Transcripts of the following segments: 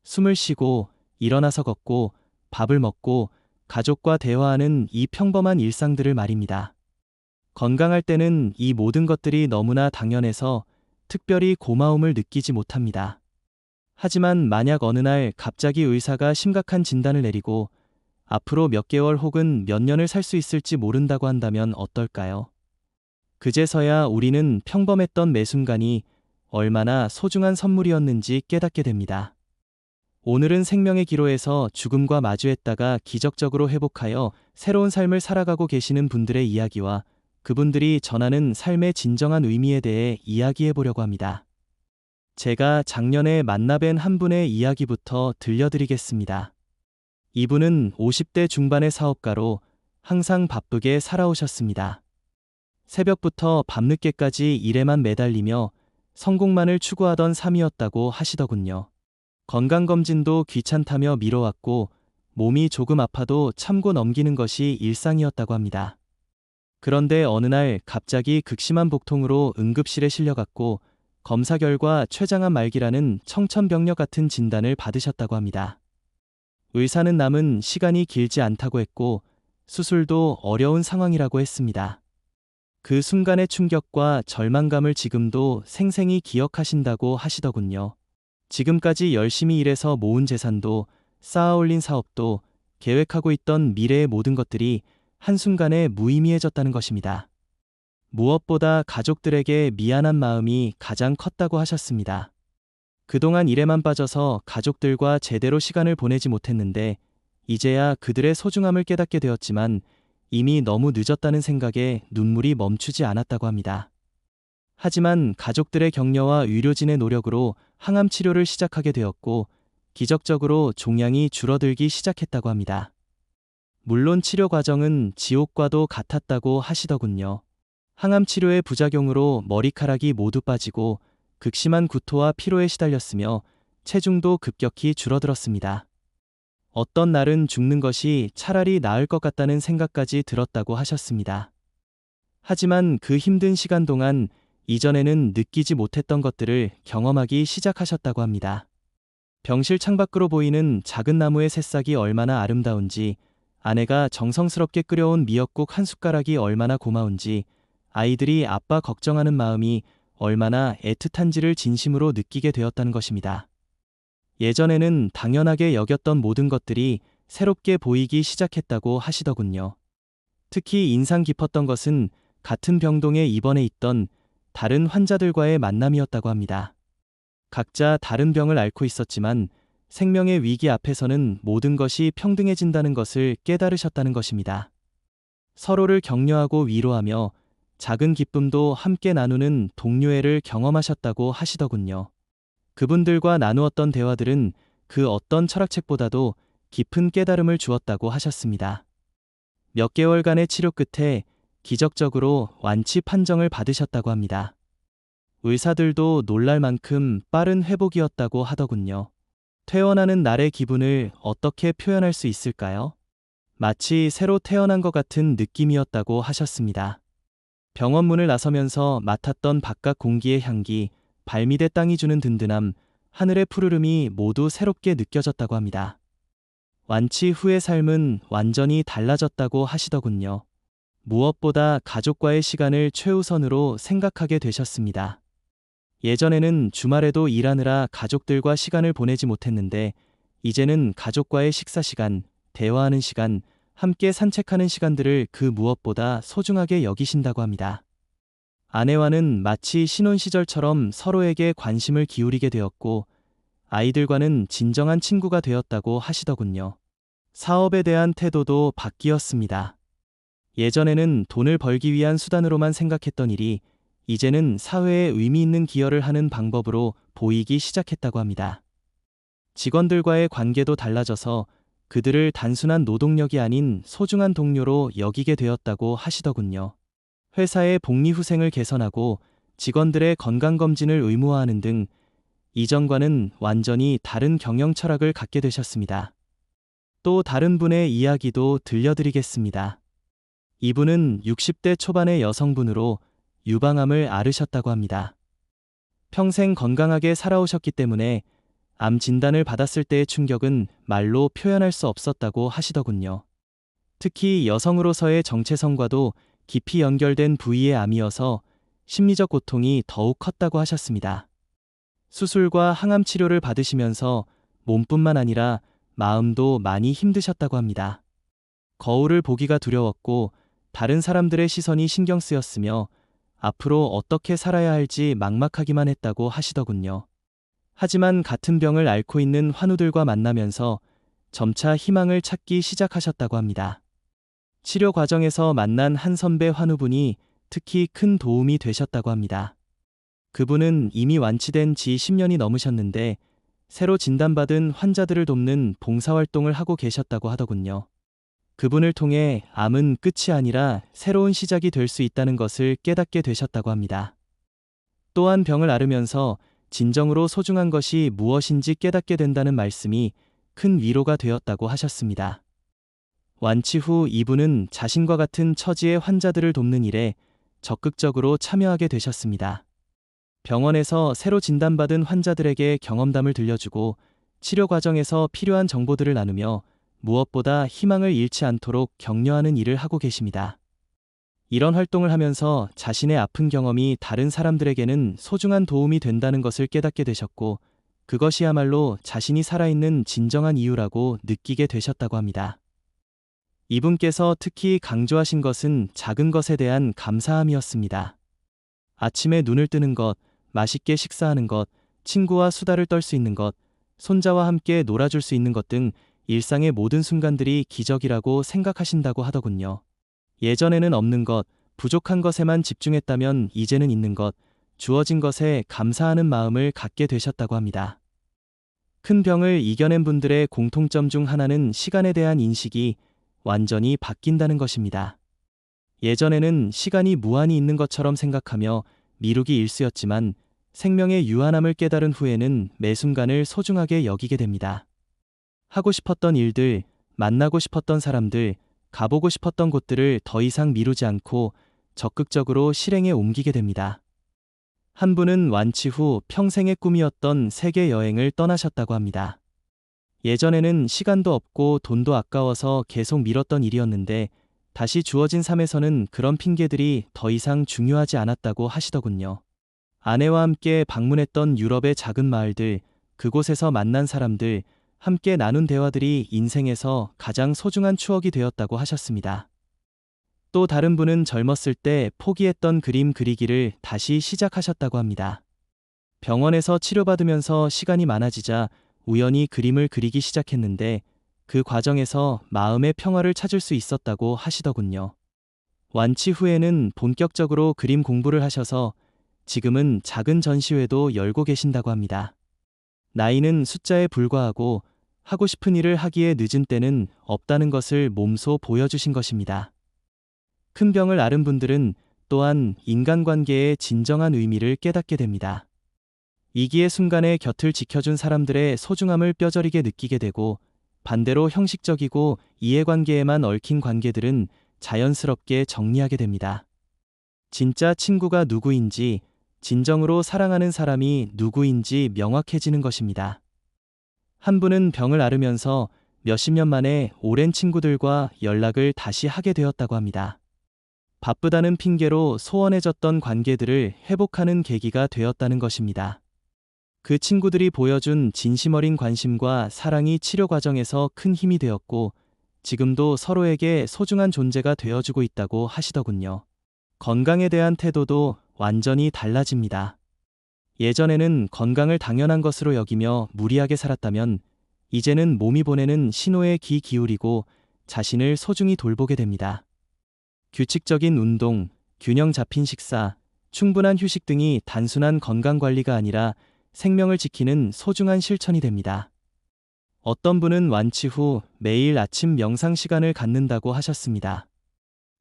숨을 쉬고 일어나서 걷고 밥을 먹고 가족과 대화하는 이 평범한 일상들을 말입니다. 건강할 때는 이 모든 것들이 너무나 당연해서 특별히 고마움을 느끼지 못합니다. 하지만 만약 어느 날 갑자기 의사가 심각한 진단을 내리고 앞으로 몇 개월 혹은 몇 년을 살 수 있을지 모른다고 한다면 어떨까요? 그제서야 우리는 평범했던 매 순간이 얼마나 소중한 선물이었는지 깨닫게 됩니다. 오늘은 생명의 기로에서 죽음과 마주했다가 기적적으로 회복하여 새로운 삶을 살아가고 계시는 분들의 이야기와 그분들이 전하는 삶의 진정한 의미에 대해 이야기해 보려고 합니다. 제가 작년에 만나뵌 한 분의 이야기부터 들려드리겠습니다. 이분은 50대 중반의 사업가로 항상 바쁘게 살아오셨습니다. 새벽부터 밤늦게까지 일에만 매달리며 성공만을 추구하던 삶이었다고 하시더군요. 건강검진도 귀찮다며 미뤄왔고 몸이 조금 아파도 참고 넘기는 것이 일상이었다고 합니다. 그런데 어느 날 갑자기 극심한 복통으로 응급실에 실려갔고 검사 결과 췌장암 말기라는 청천벽력 같은 진단을 받으셨다고 합니다. 의사는 남은 시간이 길지 않다고 했고 수술도 어려운 상황이라고 했습니다. 그 순간의 충격과 절망감을 지금도 생생히 기억하신다고 하시더군요. 지금까지 열심히 일해서 모은 재산도 쌓아 올린 사업도 계획하고 있던 미래의 모든 것들이 한순간에 무의미해졌다는 것입니다. 무엇보다 가족들에게 미안한 마음이 가장 컸다고 하셨습니다. 그동안 일에만 빠져서 가족들과 제대로 시간을 보내지 못했는데 이제야 그들의 소중함을 깨닫게 되었지만 이미 너무 늦었다는 생각에 눈물이 멈추지 않았다고 합니다. 하지만 가족들의 격려와 의료진의 노력으로 항암 치료를 시작하게 되었고 기적적으로 종양이 줄어들기 시작했다고 합니다. 물론 치료 과정은 지옥과도 같았다고 하시더군요. 항암 치료의 부작용으로 머리카락이 모두 빠지고 극심한 구토와 피로에 시달렸으며 체중도 급격히 줄어들었습니다. 어떤 날은 죽는 것이 차라리 나을 것 같다는 생각까지 들었다고 하셨습니다. 하지만 그 힘든 시간 동안 이전에는 느끼지 못했던 것들을 경험하기 시작하셨다고 합니다. 병실 창밖으로 보이는 작은 나무의 새싹이 얼마나 아름다운지, 아내가 정성스럽게 끓여온 미역국 한 숟가락이 얼마나 고마운지, 아이들이 아빠 걱정하는 마음이 얼마나 애틋한지를 진심으로 느끼게 되었다는 것입니다. 예전에는 당연하게 여겼던 모든 것들이 새롭게 보이기 시작했다고 하시더군요. 특히 인상 깊었던 것은 같은 병동에 입원해 있던 다른 환자들과의 만남이었다고 합니다. 각자 다른 병을 앓고 있었지만 생명의 위기 앞에서는 모든 것이 평등해진다는 것을 깨달으셨다는 것입니다. 서로를 격려하고 위로하며 작은 기쁨도 함께 나누는 동료애를 경험하셨다고 하시더군요. 그분들과 나누었던 대화들은 그 어떤 철학책보다도 깊은 깨달음을 주었다고 하셨습니다. 몇 개월간의 치료 끝에 기적적으로 완치 판정을 받으셨다고 합니다. 의사들도 놀랄 만큼 빠른 회복이었다고 하더군요. 퇴원하는 날의 기분을 어떻게 표현할 수 있을까요? 마치 새로 태어난 것 같은 느낌이었다고 하셨습니다. 병원 문을 나서면서 맡았던 바깥 공기의 향기, 발밑의 땅이 주는 든든함, 하늘의 푸르름이 모두 새롭게 느껴졌다고 합니다. 완치 후의 삶은 완전히 달라졌다고 하시더군요. 무엇보다 가족과의 시간을 최우선으로 생각하게 되셨습니다. 예전에는 주말에도 일하느라 가족들과 시간을 보내지 못했는데 이제는 가족과의 식사 시간, 대화하는 시간, 함께 산책하는 시간들을 그 무엇보다 소중하게 여기신다고 합니다. 아내와는 마치 신혼 시절처럼 서로에게 관심을 기울이게 되었고 아이들과는 진정한 친구가 되었다고 하시더군요. 사업에 대한 태도도 바뀌었습니다. 예전에는 돈을 벌기 위한 수단으로만 생각했던 일이 이제는 사회에 의미 있는 기여를 하는 방법으로 보이기 시작했다고 합니다. 직원들과의 관계도 달라져서 그들을 단순한 노동력이 아닌 소중한 동료로 여기게 되었다고 하시더군요. 회사의 복리후생을 개선하고 직원들의 건강검진을 의무화하는 등 이전과는 완전히 다른 경영 철학을 갖게 되셨습니다. 또 다른 분의 이야기도 들려드리겠습니다. 이분은 60대 초반의 여성분으로 유방암을 앓으셨다고 합니다. 평생 건강하게 살아오셨기 때문에 암 진단을 받았을 때의 충격은 말로 표현할 수 없었다고 하시더군요. 특히 여성으로서의 정체성과도 깊이 연결된 부위의 암이어서 심리적 고통이 더욱 컸다고 하셨습니다. 수술과 항암 치료를 받으시면서 몸뿐만 아니라 마음도 많이 힘드셨다고 합니다. 거울을 보기가 두려웠고 다른 사람들의 시선이 신경 쓰였으며 앞으로 어떻게 살아야 할지 막막하기만 했다고 하시더군요. 하지만 같은 병을 앓고 있는 환우들과 만나면서 점차 희망을 찾기 시작하셨다고 합니다. 치료 과정에서 만난 한 선배 환우분이 특히 큰 도움이 되셨다고 합니다. 그분은 이미 완치된 지 10년이 넘으셨는데 새로 진단받은 환자들을 돕는 봉사활동을 하고 계셨다고 하더군요. 그분을 통해 암은 끝이 아니라 새로운 시작이 될 수 있다는 것을 깨닫게 되셨다고 합니다. 또한 병을 앓으면서 진정으로 소중한 것이 무엇인지 깨닫게 된다는 말씀이 큰 위로가 되었다고 하셨습니다. 완치 후 이분은 자신과 같은 처지의 환자들을 돕는 일에 적극적으로 참여하게 되셨습니다. 병원에서 새로 진단받은 환자들에게 경험담을 들려주고 치료 과정에서 필요한 정보들을 나누며 무엇보다 희망을 잃지 않도록 격려하는 일을 하고 계십니다. 이런 활동을 하면서 자신의 아픈 경험이 다른 사람들에게는 소중한 도움이 된다는 것을 깨닫게 되셨고 그것이야말로 자신이 살아있는 진정한 이유라고 느끼게 되셨다고 합니다. 이분께서 특히 강조하신 것은 작은 것에 대한 감사함이었습니다. 아침에 눈을 뜨는 것, 맛있게 식사하는 것, 친구와 수다를 떨 수 있는 것, 손자와 함께 놀아줄 수 있는 것 등 일상의 모든 순간들이 기적이라고 생각하신다고 하더군요. 예전에는 없는 것, 부족한 것에만 집중했다면 이제는 있는 것, 주어진 것에 감사하는 마음을 갖게 되셨다고 합니다. 큰 병을 이겨낸 분들의 공통점 중 하나는 시간에 대한 인식이 완전히 바뀐다는 것입니다. 예전에는 시간이 무한히 있는 것처럼 생각하며 미루기 일쑤였지만 생명의 유한함을 깨달은 후에는 매 순간을 소중하게 여기게 됩니다. 하고 싶었던 일들, 만나고 싶었던 사람들, 가보고 싶었던 곳들을 더 이상 미루지 않고 적극적으로 실행에 옮기게 됩니다. 한 분은 완치 후 평생의 꿈이었던 세계 여행을 떠나셨다고 합니다. 예전에는 시간도 없고 돈도 아까워서 계속 미뤘던 일이었는데 다시 주어진 삶에서는 그런 핑계들이 더 이상 중요하지 않았다고 하시더군요. 아내와 함께 방문했던 유럽의 작은 마을들, 그곳에서 만난 사람들, 함께 나눈 대화들이 인생에서 가장 소중한 추억이 되었다고 하셨습니다. 또 다른 분은 젊었을 때 포기했던 그림 그리기를 다시 시작하셨다고 합니다. 병원에서 치료받으면서 시간이 많아지자 우연히 그림을 그리기 시작했는데 그 과정에서 마음의 평화를 찾을 수 있었다고 하시더군요. 완치 후에는 본격적으로 그림 공부를 하셔서 지금은 작은 전시회도 열고 계신다고 합니다. 나이는 숫자에 불과하고 하고 싶은 일을 하기에 늦은 때는 없다는 것을 몸소 보여주신 것입니다. 큰 병을 앓은 분들은 또한 인간관계의 진정한 의미를 깨닫게 됩니다. 위기의 순간에 곁을 지켜준 사람들의 소중함을 뼈저리게 느끼게 되고 반대로 형식적이고 이해관계에만 얽힌 관계들은 자연스럽게 정리하게 됩니다. 진짜 친구가 누구인지, 진정으로 사랑하는 사람이 누구인지 명확해지는 것입니다. 한 분은 병을 앓으면서 몇십 년 만에 오랜 친구들과 연락을 다시 하게 되었다고 합니다. 바쁘다는 핑계로 소원해졌던 관계들을 회복하는 계기가 되었다는 것입니다. 그 친구들이 보여준 진심 어린 관심과 사랑이 치료 과정에서 큰 힘이 되었고 지금도 서로에게 소중한 존재가 되어주고 있다고 하시더군요. 건강에 대한 태도도 완전히 달라집니다. 예전에는 건강을 당연한 것으로 여기며 무리하게 살았다면 이제는 몸이 보내는 신호에 귀 기울이고 자신을 소중히 돌보게 됩니다. 규칙적인 운동, 균형 잡힌 식사, 충분한 휴식 등이 단순한 건강 관리가 아니라 생명을 지키는 소중한 실천이 됩니다. 어떤 분은 완치 후 매일 아침 명상 시간을 갖는다고 하셨습니다.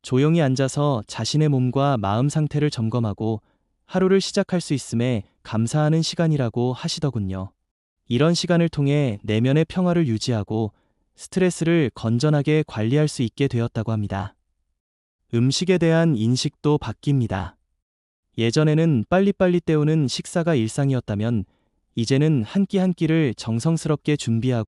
조용히 앉아서 자신의 몸과 마음 상태를 점검하고 하루를 시작할 수 있음에 감사하는 시간이라고 하시더군요. 이런 시간을 통해 내면의 평화를 유지하고 스트레스를 건전하게 관리할 수 있게 되었다고 합니다. 음식에 대한 인식도 바뀝니다. 예전에는 빨리빨리 때우는 식사가 일상이었다면 이제는 한 끼 한 끼를 정성스럽게 준비하고